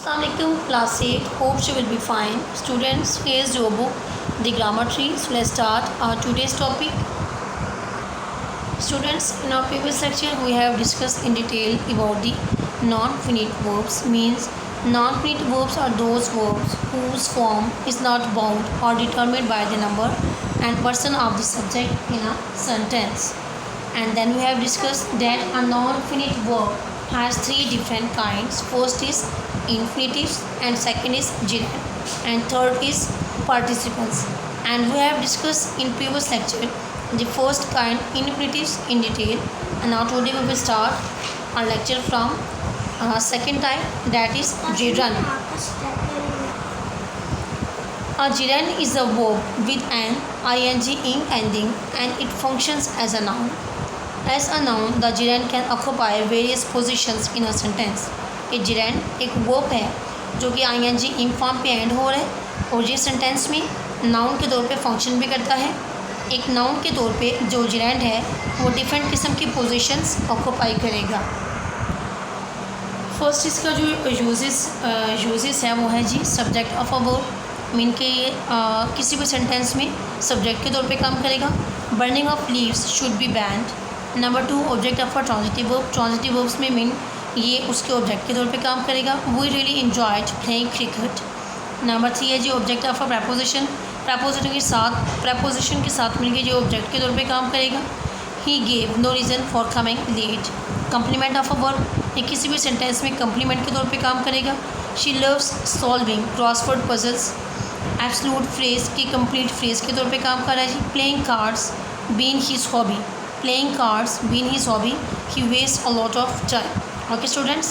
Assalamualaikum class 8. Hope you will be fine. Students, here's your book, The Grammar Tree. So let's start our today's topic. Students, in our previous lecture we have discussed in detail about the non-finite verbs. Means non-finite verbs are those verbs whose form is not bound or determined by the number and person of the subject in a sentence. And then we have discussed that a non-finite verb has three different kinds. First is infinitives, and second is gerund, and third is participles. And we have discussed in previous lecture the first kind, infinitives, in detail. And now today we will start our lecture from second type, that is gerund. A gerund is a verb with an ing ending and it functions as a noun. As a noun, the gerund can occupy various positions in a sentence. एक gerund एक verb है जो कि ing form पे and हो रहा है और ये सेंटेंस में नाउन के तौर पे फंक्शन भी करता है. एक नाउन के तौर पे जो gerund है वो डिफरेंट किस्म की पोजीशंस ऑक्यूपाई करेगा. फर्स्ट इसका जो यूजेस है वो है जी subject of a verb. Mean के ये किसी भी सेंटेंस में सब्जेक्ट के तौर पे काम करेगा. Burning of leaves should be banned. Number 2, object of a transitive verb. Transitive verbs में मीन ये उसके ऑब्जेक्ट के तौर पे काम करेगा. We really enjoyed playing cricket. Number 3 है जी object of a preposition. Preposition के साथ मिलकर जो ऑब्जेक्ट के तौर पे काम करेगा. He gave no reason for coming late. Complement of a verb, ये किसी भी सेंटेंस में कंप्लीमेंट के तौर पे काम करेगा. She loves solving crossword puzzles. Absolute phrase की कंप्लीट फ्रेज के तौर पे काम कर रहा है जी. Playing cards been his hobby. Playing cards been his hobby. He waste a lot of time. Okay students,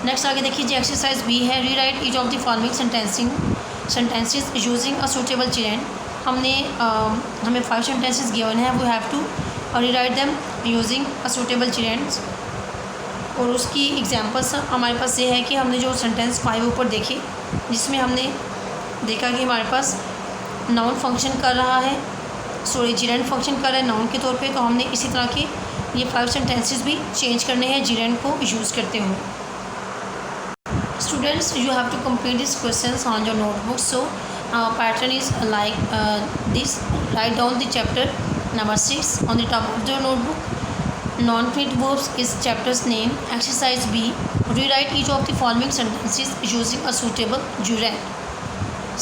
next आगे देखिए जी एक्सरसाइज बी है. Rewrite each of the following sentences using a suitable gerund. हमें 5 sentences given है. We have to rewrite them using a suitable gerund. और उसकी examples हमारे पास ये है कि हमने जो सेंटेंस 5 ऊपर देखे जिसमें हमने देखा कि हमारे पास नाउन फंक्शन कर रहा है, gerund फंक्शन कर रहा है नाउन के तौर पे. तो हमने इसी तरह के ये 5 सेंटेंसेस भी चेंज करने हैं gerund को यूज़ करते हुए. Students, you have to complete this questions on your notebook. So pattern is like this. Write down the chapter number 6 on the top of your notebook. Non-finite verbs is chapter's name. Exercise B. Rewrite each of the following sentences using a suitable gerund.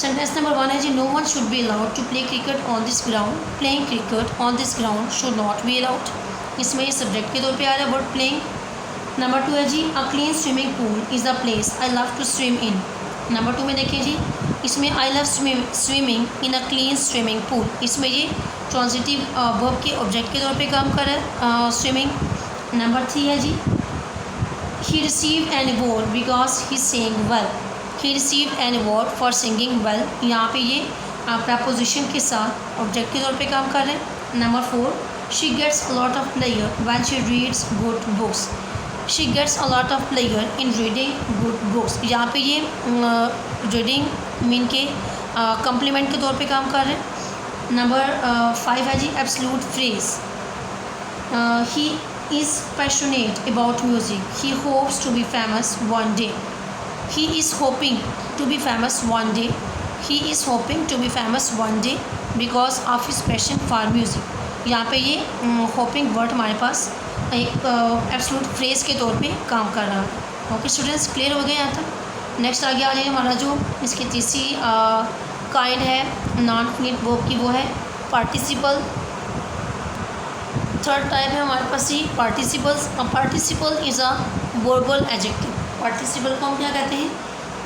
Sentence number 1 है जी no one should be allowed to play cricket on this ground. Playing cricket on this ground should not be allowed. इसमें ये subject के तौर पे आ रहा है word playing. Number 2 है जी a clean swimming pool is a place I love to swim in. Number 2 में देखिए जी इसमें I love swimming in a clean swimming pool. इसमें ये ट्रांजिटिव वर्ब के ऑब्जेक्ट के तौर पे काम कर रहा है स्विमिंग. नंबर 3 है जी he received an award because he sang well. he received an award for singing well. यहाँ पे ये प्रपोजिशन के साथ ऑब्जेक्ट के तौर पे काम कर रहे हैं. Number 4 she gets a lot of pleasure when she reads good books. she gets a lot of pleasure in reading good books. यहाँ पे ये रीडिंग मीन के कम्प्लीमेंट के तौर पे काम कर रहे हैं. नंबर 5 है जी absolute phrase. He is passionate about music. He hopes to be famous one day. He is hoping to be famous one day. He is hoping to be famous one day because of his passion for music. यहाँ पे ये hopping word हमारे पास एक absolute phrase के तौर पे काम कर रहा है. ओके स्टूडेंट्स, क्लियर हो गए यहाँ तक. नेक्स्ट आगे आ जाए हमारा जो इसकी तीसरी काइंड है नॉन फिनिट वर्ब की, वो है पार्टिसिपल. थर्ड टाइप है हमारे पास ये participles. Participle is a verbal adjective. Participle को हम क्या कहते हैं?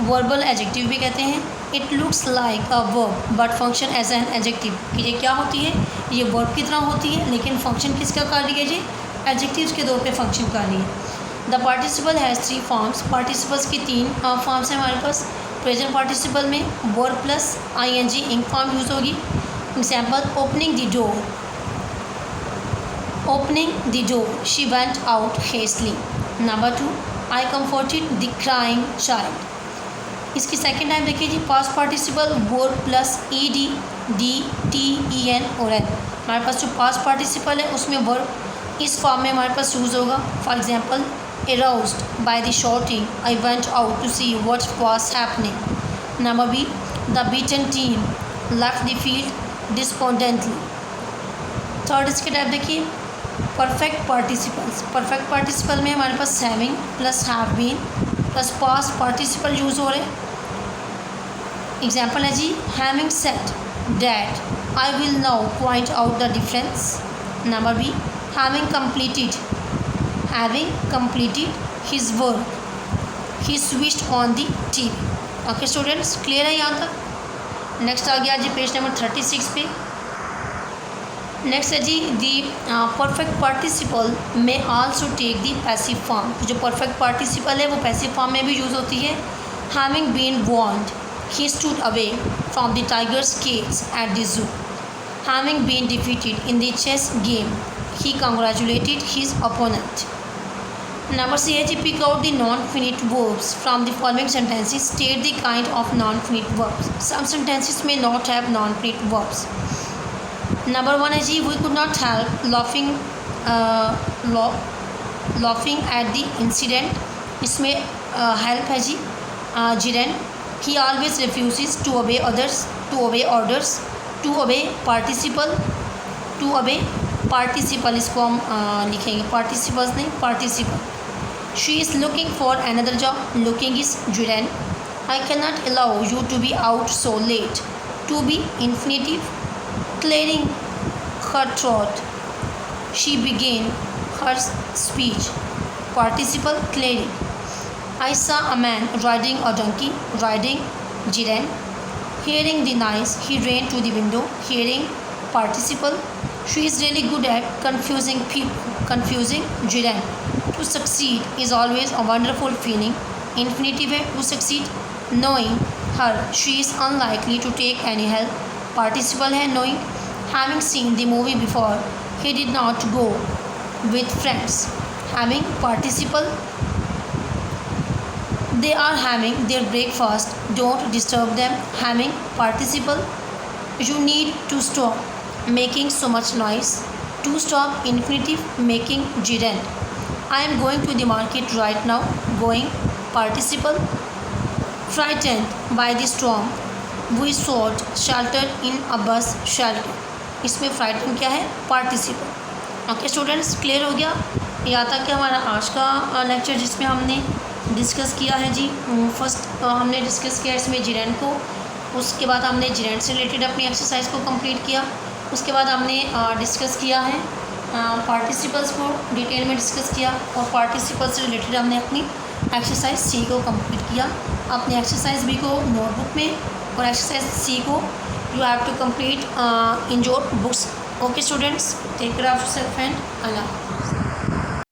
वर्बल एडजेक्टिव भी कहते हैं. It looks like a verb but function as an adjective. कि ये क्या होती है? ये वर्ब की तरह होती है लेकिन फंक्शन किसका कर रही है जी? एडजेक्टिव्स के तौर पे फंक्शन कर रही है. The participle has 3 forms. Participles की 3 फॉर्म्स हैं हमारे पास. प्रेजेंट पार्टिसिपल में verb plus ing ing form use होगी. Example opening the door. Opening the door she went out hastily. Number 2 I comforted the crying child. इसकी second time देखिए जी past participle verb plus ed den और n. हमारे पास जो past participle है उसमें verb इस फॉर्म में हमारे पास यूज़ होगा. For example Aroused by the shouting, I went out to see what was happening. Number B. The beaten team left the field despondently. Third इसके टाइप देखिए, परफेक्ट पार्टिसिपल्स। परफेक्ट पार्टिसिपल में हमारे पास having plus have been plus past participle use हो रहे हैं। Example है जी, having said that I will now point out the difference. Number B, having completed his work he switched on the TV. Okay students, clear है यहाँ तक। Next आ गया जी page number 36 पे। नेक्स्ट है जी, दी परफेक्ट पार्टिसिपल में also take the passive form. जो perfect participle है वो पैसिव फॉर्म में भी यूज़ होती है। Having been warned he stood away from the tiger's cage at the zoo. Having been defeated in the chess game he congratulated his opponent. Number C है जी, pick out the non finite verbs from the following sentences, state the kind of non finite verbs. Some sentences में not have non finite verbs. Number one है जी, we could not help laughing at the incident. इसमें help है जी gerund. He always refuses to obey others, to obey orders, to obey participle, इसको हम लिखेंगे participles नहीं, participle. She is looking for another job, looking is gerund. I can not allow you to be out so late, to be infinitive. Clearing her throat, she began her speech. Participle clearing. I saw a man riding a donkey, riding gerund. Hearing the noise, he ran to the window. Hearing participle. She is really good at confusing people, confusing gerund. To succeed is always a wonderful feeling. Infinitive है to succeed. Knowing her, she is unlikely to take any help. Participle है knowing. Having seen the movie before, he did not go with friends. Having participle. They are having their breakfast, don't disturb them. Having participle. You need to stop making so much noise. To stop infinitive, making gerund. I am going to the market right now. Going participle. Frightened by the storm, we sought shelter in a bus shelter. इसमें frighten क्या है, participle. Okay students, clear हो गया। यहाँ तक कि हमारा आज का लेक्चर जिसमें हमने डिस्कस किया है जी, फर्स्ट हमने डिस्कस किया इसमें जिरेंड को। उसके बाद हमने जिरेंड से रिलेटेड अपनी एक्सरसाइज को कंप्लीट किया। उसके बाद हमने डिस्कस किया है पार्टिसिपल्स को डिटेल में डिस्कस किया, और पार्टिसिपल से रिलेटेड हमने अपनी एक्सरसाइज सी को कंप्लीट किया। अपनी एक्सरसाइज बी को नोटबुक में और एक्सरसाइज सी को you have to complete in your books. Okay students, take care of yourself and Allah.